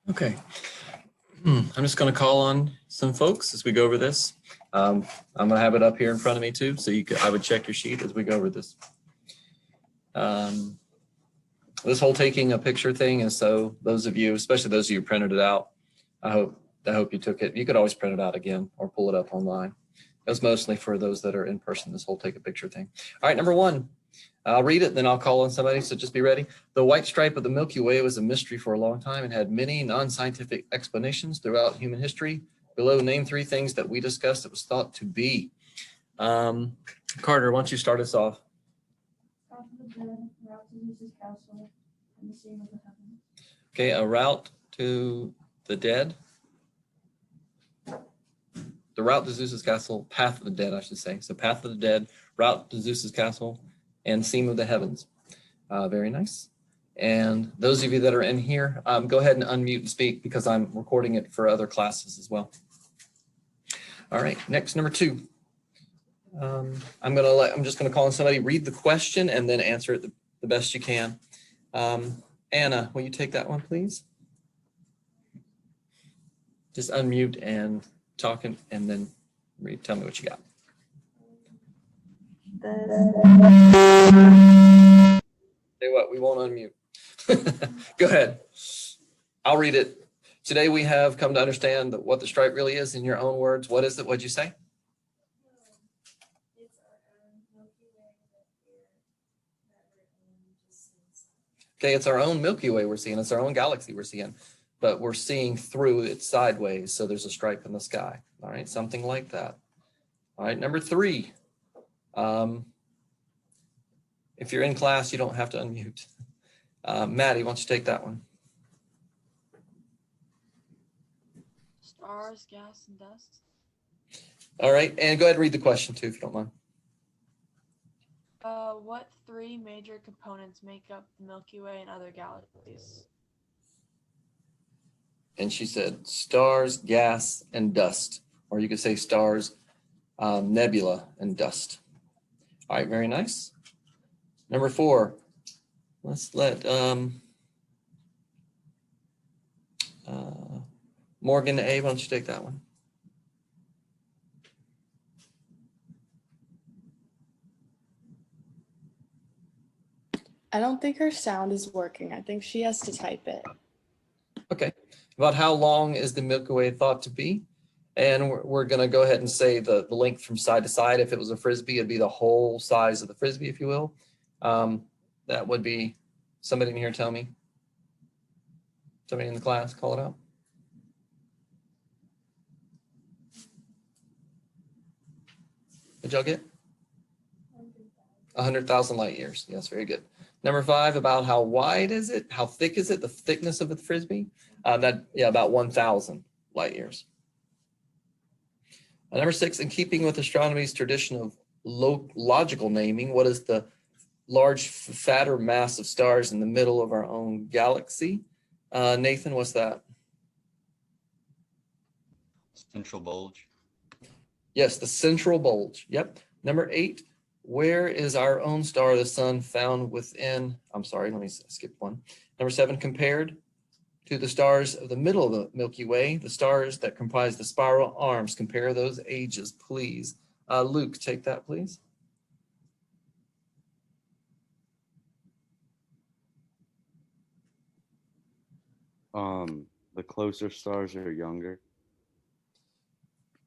Okay. I'm just going to call on some folks as we go over this. I'm going to have it up here in front of me too, so I would check your sheet as we go over this. This whole taking a picture thing is so those of you, especially those of you who printed it out, I hope you took it. You could always print it out again or pull it up online. It was mostly for those that are in person, this whole take a picture thing. All right, number one. I'll read it, then I'll call on somebody, so just be ready. The white stripe of the Milky Way was a mystery for a long time and had many non-scientific explanations throughout human history. Below, name 3 things that we discussed it was thought to be. Carter, why don't you start us off? Okay, a route to the dead. The route to Zeus's castle, path of the dead, I should say. So path of the dead, route to Zeus's castle, and seam of the heavens. Very nice. And those of you that are in here, go ahead and unmute and speak because I'm recording it for other classes as well. All right, next, number 2. I'm just gonna call on somebody, read the question and then answer it the best you can. Anna, will you take that one, please? Just unmute and talk and then tell me what you got. Say what, we won't unmute. Go ahead. I'll read it. Today we have come to understand that what the stripe really is in your own words. What is it? What'd you say? Okay, it's our own Milky Way we're seeing. It's our own galaxy we're seeing, but we're seeing through it sideways. So there's a stripe in the sky. All right, something like that. All right, number 3. If you're in class, you don't have to unmute. Maddie, why don't you take that one? Stars, gas, and dust. All right, and go ahead and read the question too, if you don't mind. What 3 major components make up the Milky Way and other galaxies? And she said stars, gas, and dust. Or you could say stars, nebula, and dust. All right, very nice. Number 4, let's let Morgan A, why don't you take that one? I don't think her sound is working. I think she has to type it. Okay, about how long is the Milky Way thought to be? And we're gonna go ahead and say the length from side to side. If it was a Frisbee, it'd be the whole size of the Frisbee, if you will. That would be, somebody in here tell me. Somebody in the class, call it out. Did y'all get? 100,000 light years. Yes, very good. Number 5, about how wide is it? How thick is it? The thickness of the Frisbee? About 1,000 light years. Number 6, in keeping with astronomy's tradition of logical naming, what is the large, fatter mass of stars in the middle of our own galaxy? Nathan, what's that? Central bulge. Yes, the central bulge. Yep. Number 8, where is our own star, the sun, found within? I'm sorry, let me skip one. Number 7, compared to the stars of the middle of the Milky Way, the stars that comprise the spiral arms, compare those ages, please. Luke, take that, please. The closer stars are younger.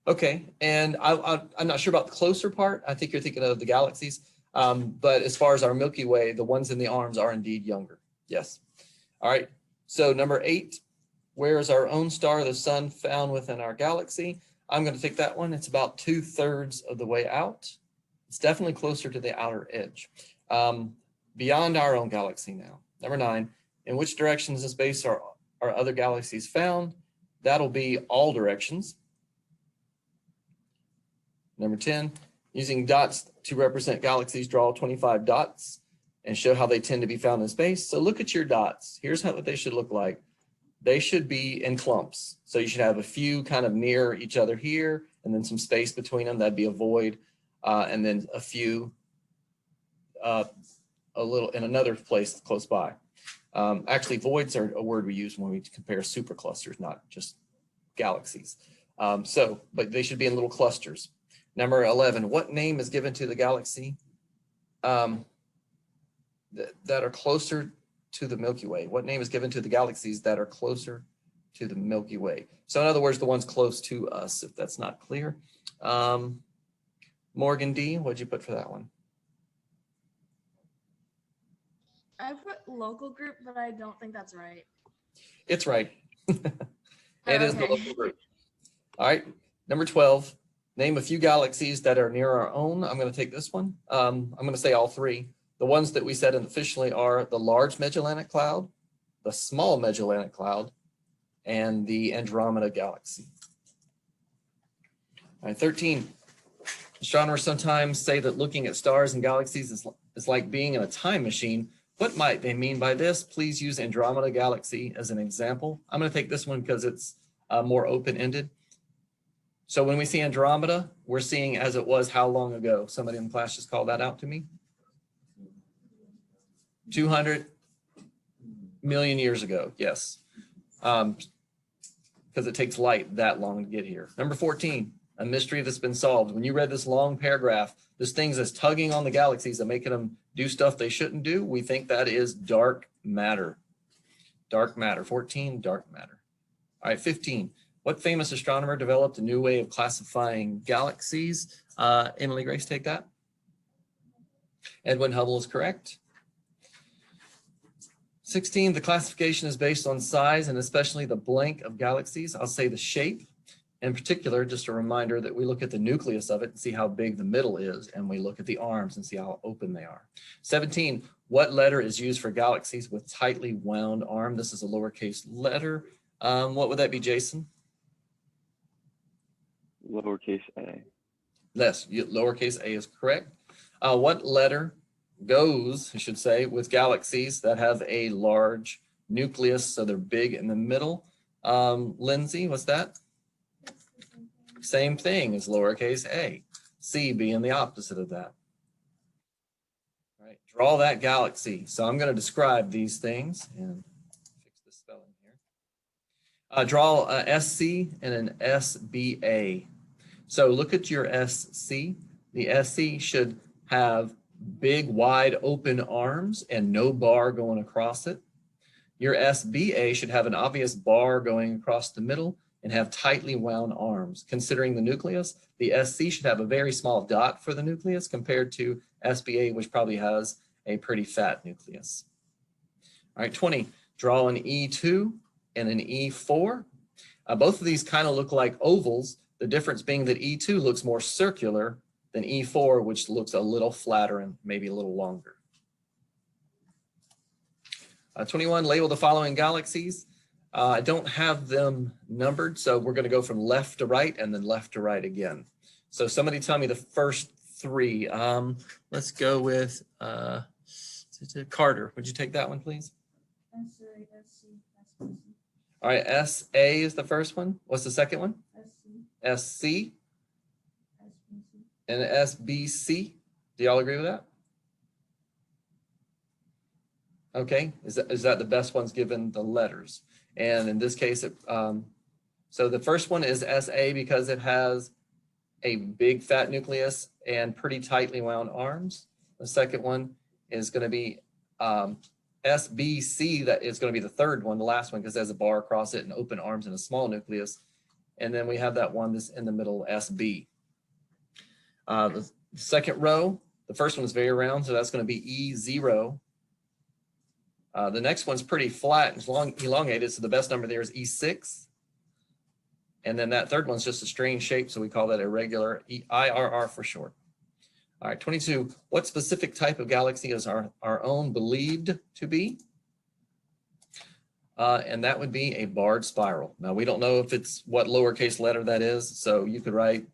Okay, and I'm not sure about the closer part. I think you're thinking of the galaxies. But as far as our Milky Way, the ones in the arms are indeed younger. Yes. All right, so number 8, where is our own star, the sun, found within our galaxy? I'm going to take that one. It's about 2/3 of the way out. It's definitely closer to the outer edge. Beyond our own galaxy now. Number 9, in which directions in space are other galaxies found? That'll be all directions. Number 10, using dots to represent galaxies, draw 25 dots and show how they tend to be found in space. So look at your dots. Here's what they should look like. They should be in clumps. So you should have a few kind of near each other here, and then some space between them. That'd be a void. And then a few a little in another place close by. Actually, voids are a word we use when we compare superclusters, not just galaxies. But they should be in little clusters. Number 11, what name is given to the galaxy that are closer to the Milky Way? What name is given to the galaxies that are closer to the Milky Way? So in other words, the ones close to us, if that's not clear. Morgan D, what'd you put for that one? I put local group, but I don't think that's right. It's right. It is the Okay. local group. All right, number 12, name a few galaxies that are near our own. I'm going to take this one. I'm going to say all three. The ones that we said officially are the Large Magellanic Cloud, the Small Magellanic Cloud, and the Andromeda Galaxy. All right, 13. Astronomers sometimes say that looking at stars and galaxies is like being in a time machine. What might they mean by this? Please use Andromeda Galaxy as an example. I'm going to take this one because it's more open-ended. So when we see Andromeda, we're seeing as it was how long ago? Somebody in the class just called that out to me. 200 million years ago, yes. Because it takes light that long to get here. Number 14, a mystery that's been solved. When you read this long paragraph, this thing that's tugging on the galaxies and making them do stuff they shouldn't do, we think that is dark matter. Dark matter, 14, dark matter. All right, 15. What famous astronomer developed a new way of classifying galaxies? Emily Grace, take that. Edwin Hubble is correct. 16, the classification is based on size and especially the blank of galaxies. I'll say the shape. In particular, just a reminder that we look at the nucleus of it and see how big the middle is, and we look at the arms and see how open they are. 17, what letter is used for galaxies with tightly wound arm? This is a lowercase letter. What would that be, Jason? Lowercase a. Yes, lowercase a is correct. What letter goes, I should say, with galaxies that have a large nucleus, so they're big in the middle? Lindsay, what's that? Same thing as lowercase a. C being the opposite of that. All right, draw that galaxy. So I'm going to describe these things and fix the spelling here. Draw a SC and an SBA. So look at your SC. The SC should have big, wide open arms and no bar going across it. Your SBA should have an obvious bar going across the middle and have tightly wound arms. Considering the nucleus, the SC should have a very small dot for the nucleus compared to SBA, which probably has a pretty fat nucleus. All right, 20, draw an E2 and an E4. Both of these kind of look like ovals, the difference being that E2 looks more circular than E4, which looks a little flatter and maybe a little longer. 21, label the following galaxies. I don't have them numbered, so we're going to go from left to right and then left to right again. So somebody tell me the first three. Let's go with Carter. Would you take that one, please? All right, SA is the first one. What's the second one? SC. And SBC. Do y'all agree with that? Okay, is that the best ones given the letters? And in this case, so the first one is SA because it has a big fat nucleus and pretty tightly wound arms. The second one is going to be SBC, that is going to be the third one, the last one, because it has a bar across it and open arms and a small nucleus. And then we have that one that's in the middle, SB. The second row, the first one is very round, so that's going to be E0. The next one's pretty flat and elongated, so the best number there is E6. And then that third one's just a strange shape, so we call that irregular, IRR for short. All right, 22, what specific type of galaxy is our own believed to be? And that would be a barred spiral. Now, we don't know if it's what lowercase letter that is, so you could write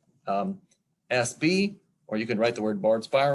SB, or you could write the word barred spiral.